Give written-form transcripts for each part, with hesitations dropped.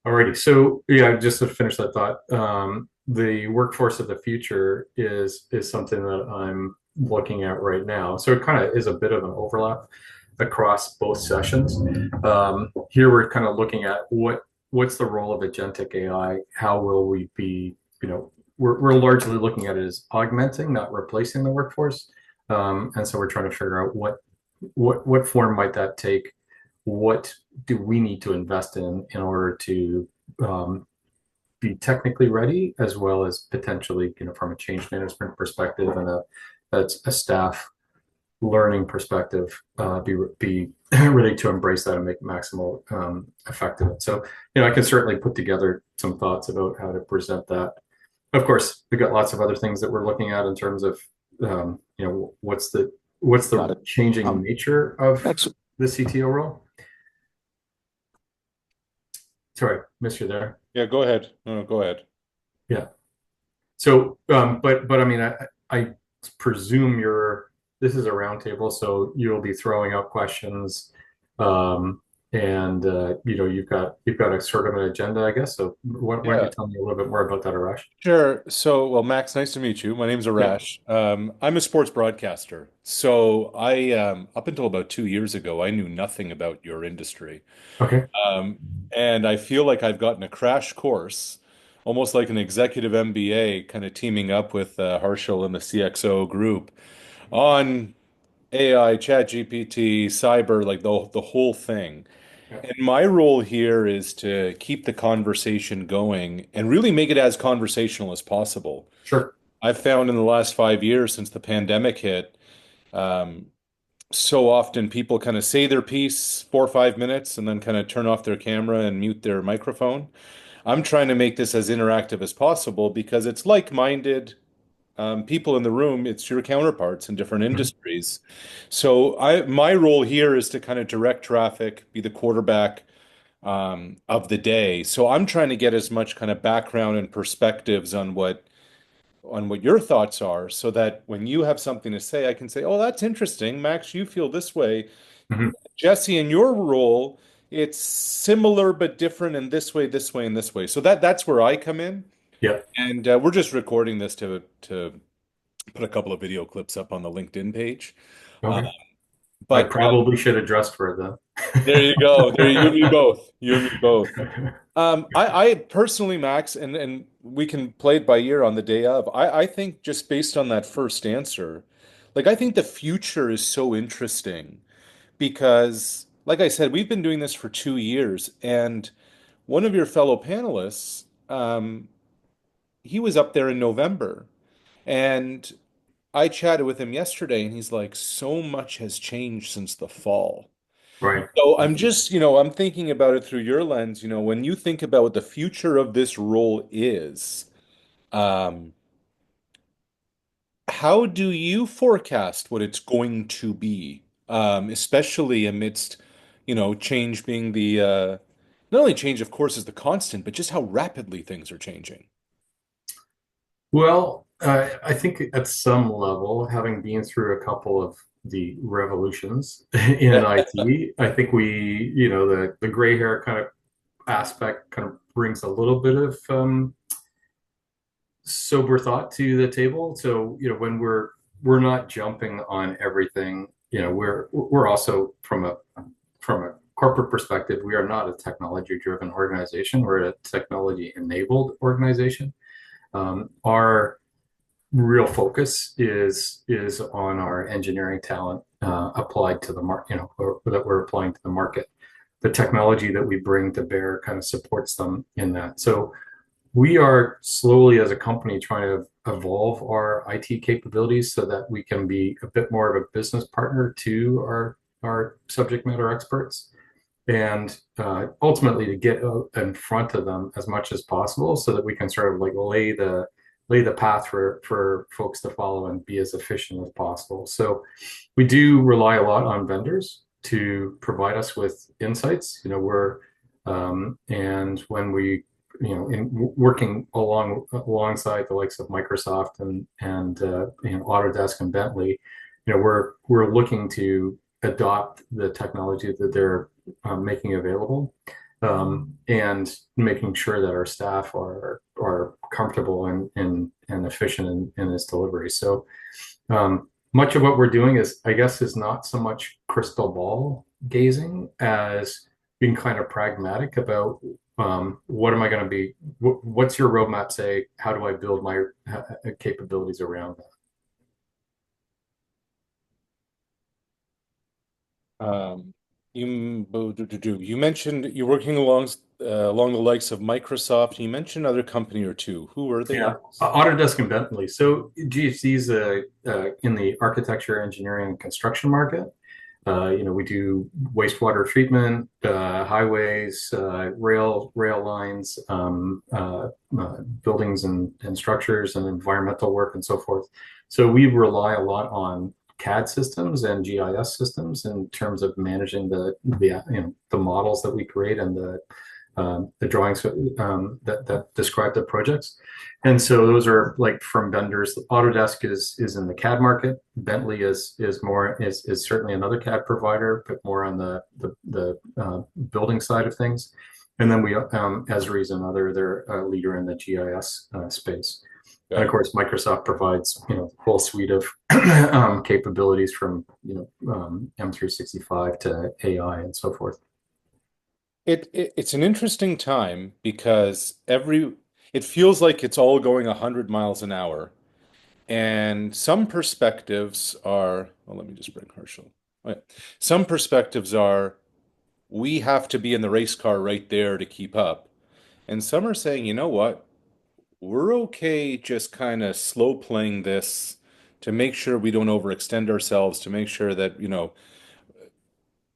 Alrighty. So yeah, just to finish that thought, the workforce of the future is something that I'm looking at right now. So it kind of is a bit of an overlap across both sessions. Here we're kind of looking at what's the role of agentic AI? How will we be, we're largely looking at it as augmenting, not replacing the workforce. And so we're trying to figure out what form might that take? What do we need to invest in order to um, be technically ready, as well as potentially, from a change management perspective and a staff learning perspective, be ready to embrace that and make maximal effect of it. So, I can certainly put together some thoughts about how to present that. Of course, we've got lots of other things that we're looking at in terms of, what's Got the it. changing nature of Next, the CTO role. Sorry, missed you there. yeah, go ahead. No, go ahead. Yeah. So, but I mean, I presume this is a roundtable, so you'll be throwing out questions, and you've got a sort of an agenda, I guess. So, why don't you Yeah, tell me a little bit more about that, Arash? sure. So, well, Max, nice to meet you. My name's Yeah. Arash. I'm a sports broadcaster. So up until about 2 years ago, I knew nothing about your industry. Okay. Um, and I feel like I've gotten a crash course, almost like an executive MBA, kind of teaming up with Harshal and the CXO group on AI, ChatGPT, cyber, like the whole thing. Yeah. And my role here is to keep the conversation going and really make it as conversational as possible. Sure. I've found in the last 5 years since the pandemic hit, um, so often people kind of say their piece 4 or 5 minutes and then kind of turn off their camera and mute their microphone. I'm trying to make this as interactive as possible because it's like-minded people in the room. It's your counterparts in different Mhm. industries. So my role here is to kind of direct traffic, be the quarterback of the day. So I'm trying to get as much kind of background and perspectives on what your thoughts are, so that when you have something to say, I can say, "Oh, that's interesting, Max. You feel this way, Mhm. Jesse. In your role, it's similar but different in this way, this way, and this way." So that's where I come in, Yeah. and we're just recording this to put a couple of video clips up on the LinkedIn page. Uh, Okay. I but probably should have dressed for it There you go. There, you and me then. both. You and me both. I personally, Max, and we can play it by ear on the day of. I think just based on that first answer, like I think the future is so interesting because, like I said, we've been doing this for 2 years, and one of your fellow panelists, he was up there in November, and I chatted with him yesterday, and he's like, so much has changed since the fall. Right. So I'm just, I'm thinking about it through your lens. When you think about what the future of this role is, um, how do you forecast what it's going to be, especially amidst, change being not only change, of course, is the constant, but just how rapidly things are changing. Well, I think at some level, having been through a couple of the revolutions in IT, I think the gray hair kind of aspect kind of brings a little bit of sober thought to the table. So, when we're not jumping on everything, we're also from a corporate perspective, we are not a technology driven organization. We're a technology enabled organization. Our real focus is on our engineering talent applied to the market, that we're applying to the market. The technology that we bring to bear kind of supports them in that. So we are slowly as a company trying to evolve our IT capabilities so that we can be a bit more of a business partner to our subject matter experts, and ultimately to get in front of them as much as possible so that we can sort of like lay the path for folks to follow and be as efficient as possible. So we do rely a lot on vendors to provide us with insights. And when we, in working alongside the likes of Microsoft and Autodesk and Bentley, we're looking to adopt the technology that they're making available, and making sure that our staff are comfortable and efficient in its delivery. So much of what we're doing is, I guess, is not so much crystal ball gazing as being kind of pragmatic about what am I going to be, what's your roadmap say? How do I build my capabilities around that? Um, you mentioned you're working along the likes of Microsoft. You mentioned another company or two. Who were they? Yeah, Autodesk and Bentley. So GFC's in the architecture, engineering, and construction market. We do wastewater treatment, highways, rail lines, buildings and structures, and environmental work, and so forth. So we rely a lot on CAD systems and GIS systems in terms of managing the models that we create and the drawings that describe the projects. And so those are like from vendors. Autodesk is in the CAD market. Bentley is certainly another CAD provider, but more on the building side of things. And then we, Esri is another, they're a leader in the GIS space. And Got of it. course, Microsoft provides, a whole suite of capabilities from, M365 to AI and so forth. It's an interesting time because it feels like it's all going 100 miles an hour. And some perspectives are, well, let me just bring Herschel. Right. Some perspectives are we have to be in the race car right there to keep up. And some are saying, you know what? We're okay just kind of slow playing this to make sure we don't overextend ourselves, to make sure that,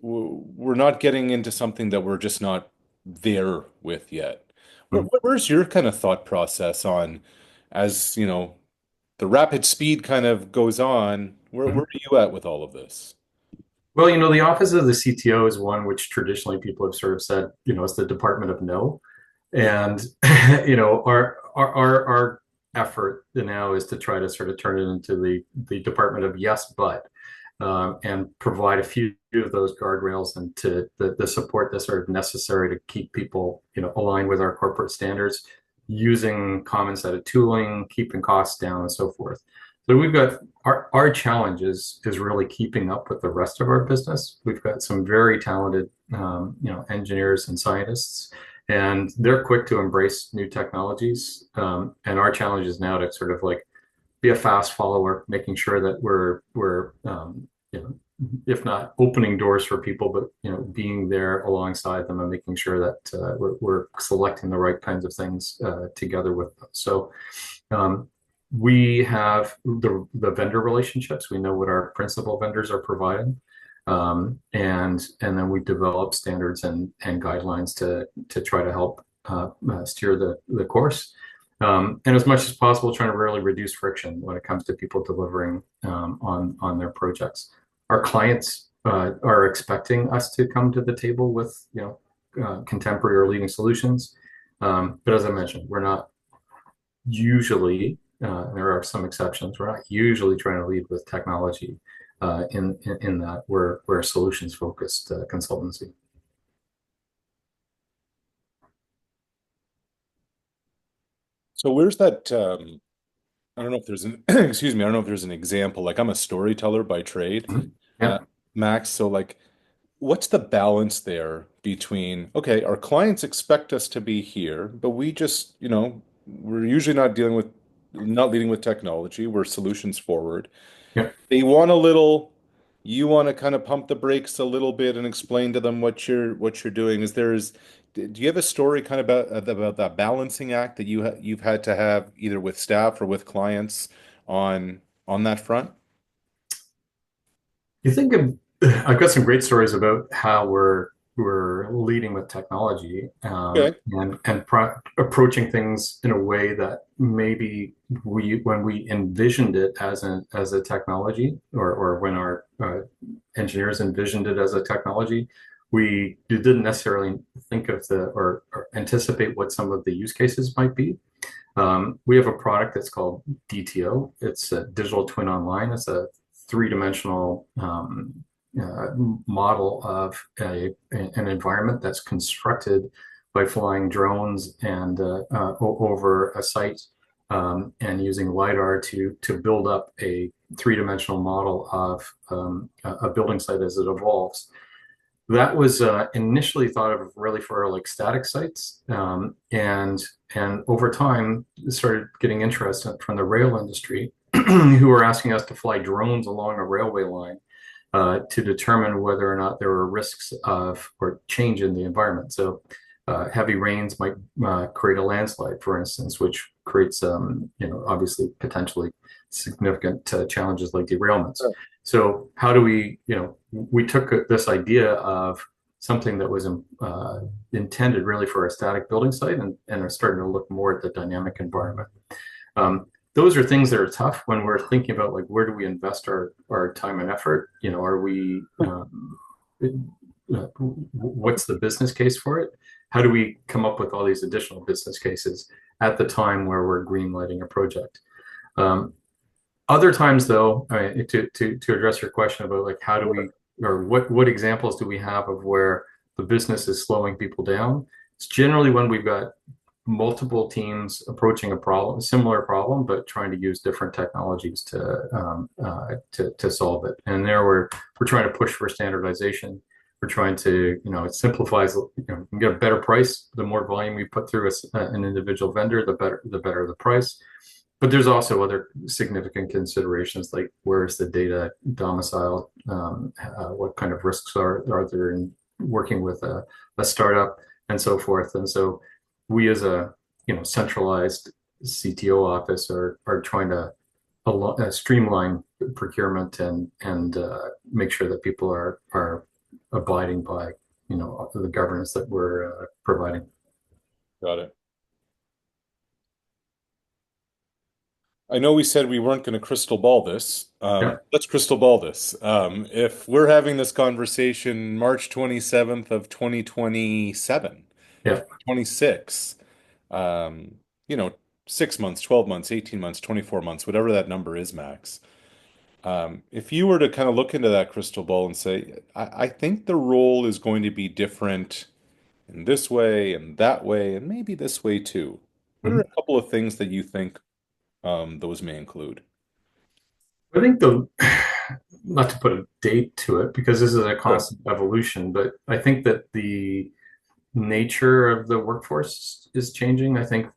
we're not getting into something that we're just not there with yet. Where's your kind of thought process on, as the rapid speed kind of goes on, where Mhm. are you at with all of this? Well, the office of the CTO is one which traditionally people have sort of said, it's the department of no. And, our effort now is to try to sort of turn it into the department of yes, but, and provide a few of those guardrails and to the support that's sort of necessary to keep people, aligned with our corporate standards, using common set of tooling, keeping costs down, and so forth. So we've got our challenge is really keeping up with the rest of our business. We've got some very talented, engineers and scientists, and they're quick to embrace new technologies. And our challenge is now to sort of like be a fast follower, making sure that we're if not opening doors for people, but being there alongside them and making sure that we're selecting the right kinds of things together with them. So we have the vendor relationships. We know what our principal vendors are providing. And then we develop standards and guidelines to try to help steer the course. And as much as possible, trying to really reduce friction when it comes to people delivering on their projects. Our clients are expecting us to come to the table with contemporary or leading solutions. But as I mentioned, we're not usually, there are some exceptions, we're not usually trying to lead with technology in that we're a solutions focused consultancy. So where's that? I don't know if there's an excuse me. I don't know if there's an example. Like I'm a storyteller by trade, Mhm. uh, Yeah, Max. So like, what's the balance there between, okay, our clients expect us to be here, but we just, we're usually not leading with technology. We're solutions forward. yeah. They want a little, you want to kind of pump the brakes a little bit and explain to them what you're doing. Do you have a story kind of about that balancing act that you've had to have either with staff or with clients on that front? You think of, I've got some great stories about how we're leading with technology Okay. and approaching things in a way that maybe when we envisioned it as a technology, or when our engineers envisioned it as a technology, we didn't necessarily think of or anticipate what some of the use cases might be. We have a product that's called DTO. It's a digital twin online. It's a three-dimensional model of an environment that's constructed by flying drones and over a site and using LiDAR to build up a three-dimensional model of a building site as it evolves. That was initially thought of really for like static sites, and over time started getting interest from the rail industry, who were asking us to fly drones along a railway line to determine whether or not there were risks of or change in the environment. So heavy rains might create a landslide, for instance, which creates, obviously potentially significant challenges like derailments. So how do we took this idea of something that was intended really for a static building site and are starting to look more at the dynamic environment. Those are things that are tough when we're thinking about like where do we invest our time and effort? Are we what's the business case for it? How do we come up with all these additional business cases at the time where we're greenlighting a project? Other times, though, to address your question about like how do we or what examples do we have of where the business is slowing people down? It's generally when we've got multiple teams approaching a similar problem, but trying to use different technologies to solve it. And there we're trying to push for standardization. We're trying to, it simplifies, you can get a better price. The more volume we put through an individual vendor, the better the price. But there's also other significant considerations like where is the data domiciled, what kind of risks are there in working with a startup and so forth. And so we as a centralized CTO office are trying to streamline procurement and make sure that people are abiding by the governance that we're providing. Got it. I know we said we weren't going to crystal ball this. Yeah. Let's crystal ball this. If we're having this conversation March 27th of 2027, Yeah. 26, 6 months, 12 months, 18 months, 24 months, whatever that number is, Max. If you were to kind of look into that crystal ball and say, I think the role is going to be different in this way and that way, and maybe this way too. What are a couple of things that you think those may include? I think not to put a date to it because this is a constant evolution, but I think that the nature of the workforce is changing. I think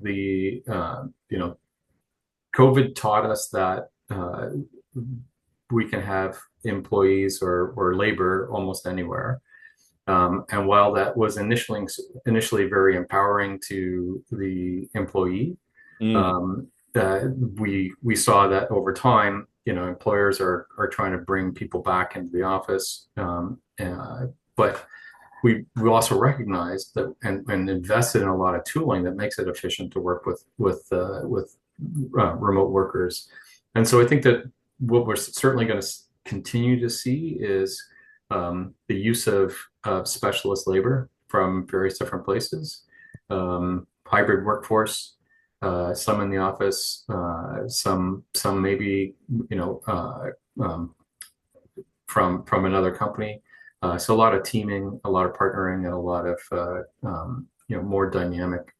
COVID taught us that we can have employees or labor almost anywhere. And while that was initially very empowering to the employee, we saw that over time, employers are trying to bring people back into the office, but we also recognized that and invested in a lot of tooling that makes it efficient to work with remote workers. And so I think that what we're certainly going to continue to see is the use of specialist labor from various different places, hybrid workforce, some in the office, some maybe from another company. So a lot of teaming, a lot of partnering, and a lot of more dynamic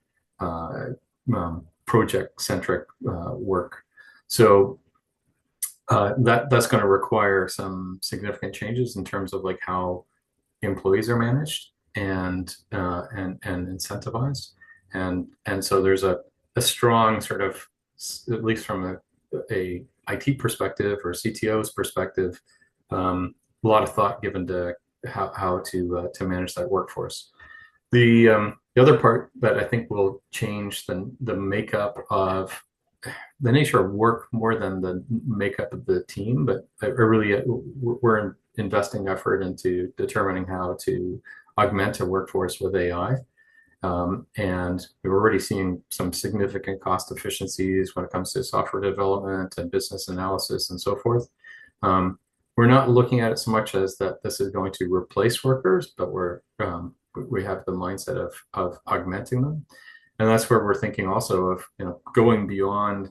project-centric work. So that's going to require some significant changes in terms of like how employees are managed and incentivized, and so there's a strong sort of, at least from a IT perspective or CTO's perspective, a lot of thought given to how to manage that workforce. The other part that I think will change the makeup of the nature of work more than the makeup of the team, but we're investing effort into determining how to augment a workforce with AI. And we're already seeing some significant cost efficiencies when it comes to software development and business analysis and so forth. We're not looking at it so much as that this is going to replace workers, but we have the mindset of augmenting them. And that's where we're thinking also of going beyond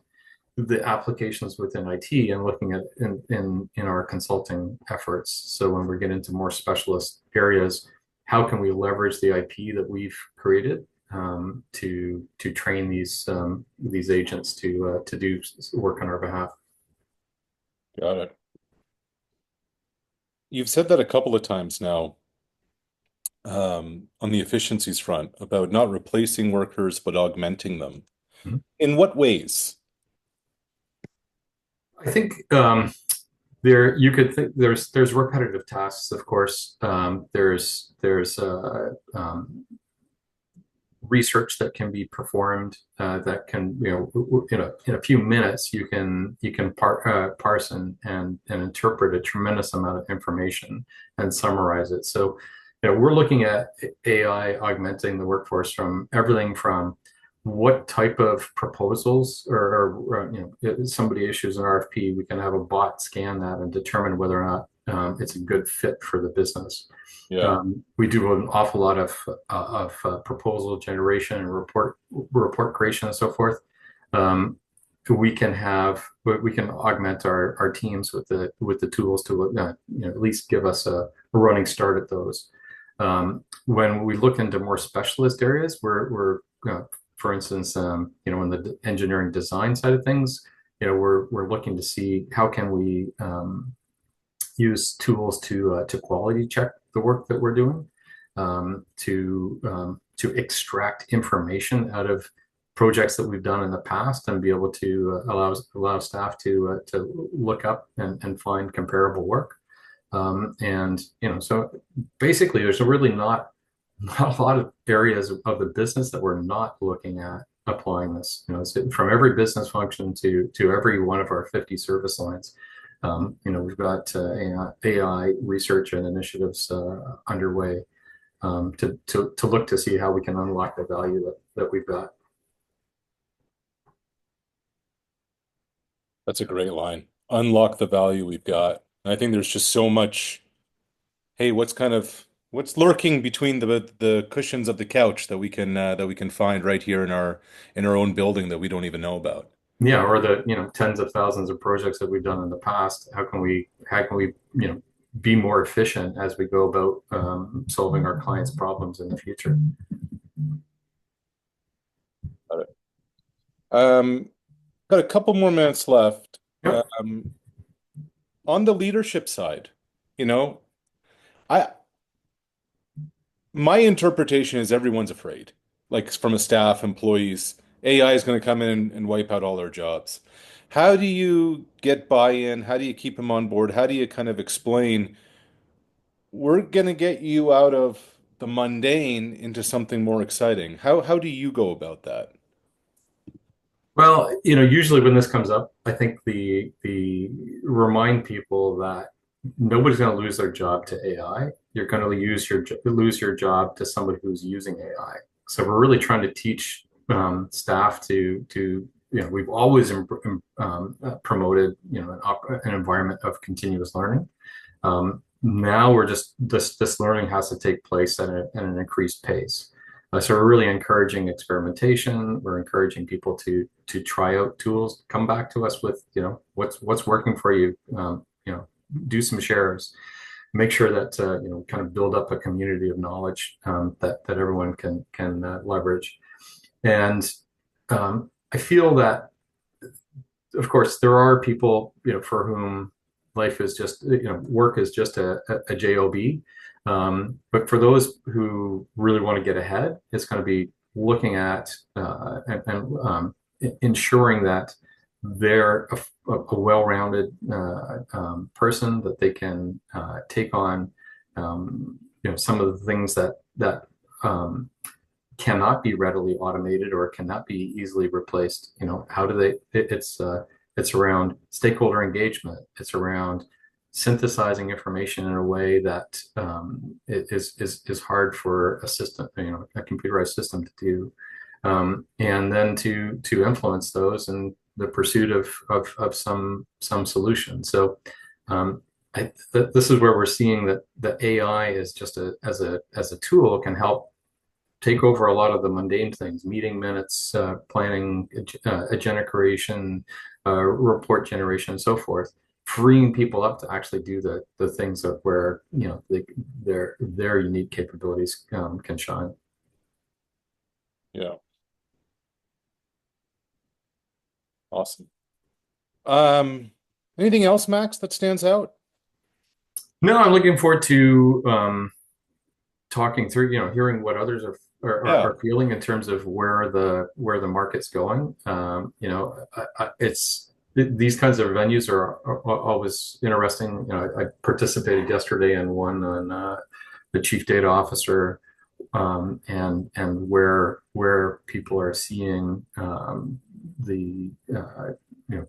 the applications within IT and looking at in our consulting efforts. So when we get into more specialist areas, how can we leverage the IP that we've created to train these agents to do work on our behalf? Got it. You've said that a couple of times now, on the efficiencies front about not replacing workers but augmenting them. Mhm. In what ways? I think there you could think there's repetitive tasks, of course. There's research that can be performed that can, in a few minutes you can parse and interpret a tremendous amount of information and summarize it. So we're looking at AI augmenting the workforce from everything from what type of proposals or if somebody issues an RFP, we can have a bot scan that and determine whether or not it's a good fit for the business. Yeah. We do an awful lot of proposal generation and report creation and so forth. Um, we can augment our teams with the tools to at least give us a running start at those. When we look into more specialist areas, we're for instance, in the engineering design side of things, we're looking to see how can we use tools to quality check the work that we're doing, to extract information out of projects that we've done in the past and be able to allow staff to look up and find comparable work. And so basically, there's really not a lot of areas of the business that we're not looking at applying this. So from every business function to every one of our 50 service lines. We've got AI research and initiatives underway to look to see how we can unlock the value that we've got. That's a great line. Unlock the value we've got. And I think there's just so much, hey, what's lurking between the cushions of the couch that we can find right here in our own building that we don't even know about. Yeah, or the tens of thousands of projects that we've done in the past. How can we be more efficient as we go about solving our clients' problems in the future? Got it. Got a couple more minutes left. Yep. On the leadership side, you know, I my interpretation is everyone's afraid. Like from a staff, employees, AI is going to come in and wipe out all their jobs. How do you get buy-in? How do you keep them on board? How do you kind of explain, we're going to get you out of the mundane into something more exciting? How do you go about that? Well, usually when this comes up, I think the remind people that nobody's going to lose their job to AI. You're going to lose your job to somebody who's using AI. So we're really trying to teach staff to we've always promoted an environment of continuous learning. Now we're just this learning has to take place at an increased pace. So we're really encouraging experimentation. We're encouraging people to try out tools, come back to us with what's working for you. Do some shares, make sure that kind of build up a community of knowledge that everyone can leverage. And I feel that, of course, there are people for whom life is just work is just a job. But for those who really want to get ahead, it's going to be looking at and ensuring that they're a well-rounded person, that they can take on some of the things that cannot be readily automated or cannot be easily replaced. How do they? It's around stakeholder engagement. It's around synthesizing information in a way that is hard for a system, a computerized system to do, and then to influence those in the pursuit of some solution. So this is where we're seeing that the AI is just as a tool can help take over a lot of the mundane things, meeting minutes, planning, agenda creation, report generation, and so forth, freeing people up to actually do the things of where, their unique capabilities can shine. Yeah. Awesome. Um, Anything else, Max, that stands out? No, I'm looking forward to talking through, hearing what others Yeah. are feeling in terms of where the market's going. These kinds of venues are always interesting. I participated yesterday in one on the chief data officer, and where people are seeing the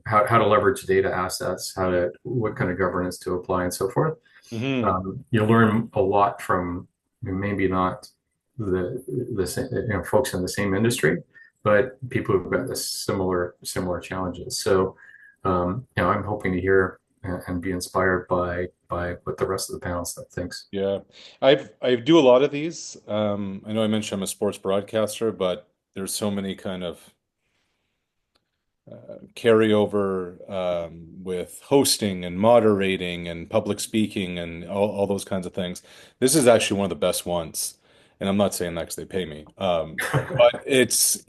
how to leverage data assets, what kind of governance to apply, and so forth. Hmm. You learn a lot from maybe not the folks in the same industry, but people who've got this similar challenges. So I'm hoping to hear and be inspired by what the rest of the panel thinks. Yeah. I do a lot of these. I know I mentioned I'm a sports broadcaster, but there's so many kind of carryover with hosting and moderating and public speaking and all those kinds of things. This is actually one of the best ones. And I'm not saying that because they pay me. But it's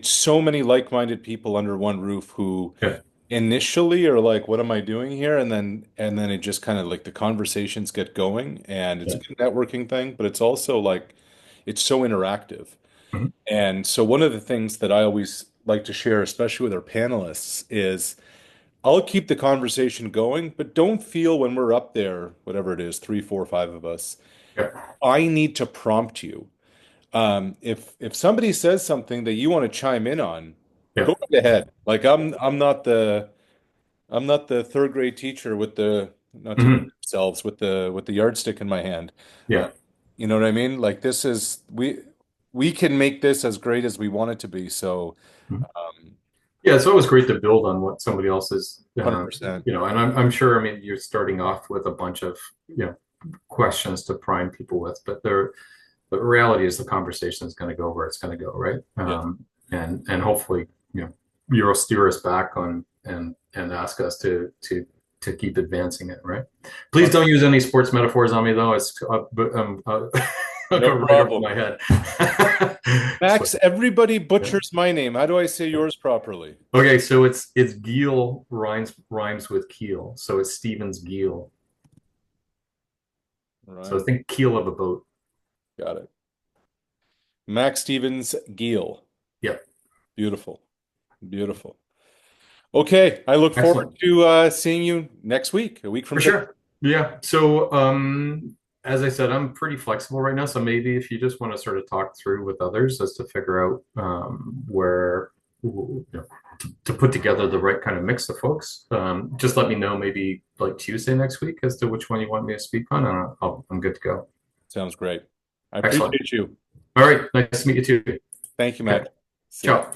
so many like-minded people under one roof who Yeah, initially are like, what am I doing here? And then it just kind of like the conversations get going and it's a yeah. good networking thing, but it's also like it's so interactive. Mhm. And so one of the things that I always like to share, especially with our panelists, is I'll keep the conversation going, but don't feel when we're up there, whatever it is, three, four, five of us, Yeah, I need to prompt you. If somebody says something that you want to chime in on, yeah. go right ahead. Like I'm not the third grade teacher with the not to date Mhm. themselves with the yardstick in my hand. Uh, Yeah. you know what I mean? Like this is we can make this as great as we want it to be. So Mhm. 100%. Yeah, it's always great to build on what somebody else is, Percent. and I'm sure, I mean, you're starting off with a bunch of, questions to prime people with, but the reality is the conversation is going to go where it's going to go, right? Yeah. And hopefully, you'll steer us back on and ask us to keep advancing it, right? Please don't use any sports metaphors on me, though. It's I'll No go right over problem. my head. So, Max, everybody yeah. butchers my name. How do I say yours properly? Okay, so it's Guille rhymes with keel, so it's Stevens Guille. So Rhymes. think keel of a boat. Got it. Max Stevens Giel. Yep, Beautiful. Beautiful. Okay, I look forward excellent. to seeing you next week, a week For from today. sure. Yeah. So, as I said, I'm pretty flexible right now. So maybe if you just want to sort of talk through with others as to figure out where to put together the right kind of mix of folks, just let me know maybe like Tuesday next week as to which one you want me to speak on, and I'm good to go. Sounds great. I Excellent. appreciate you. All right. Nice to meet you too. Thank you, Okay. Max. See ya. Ciao.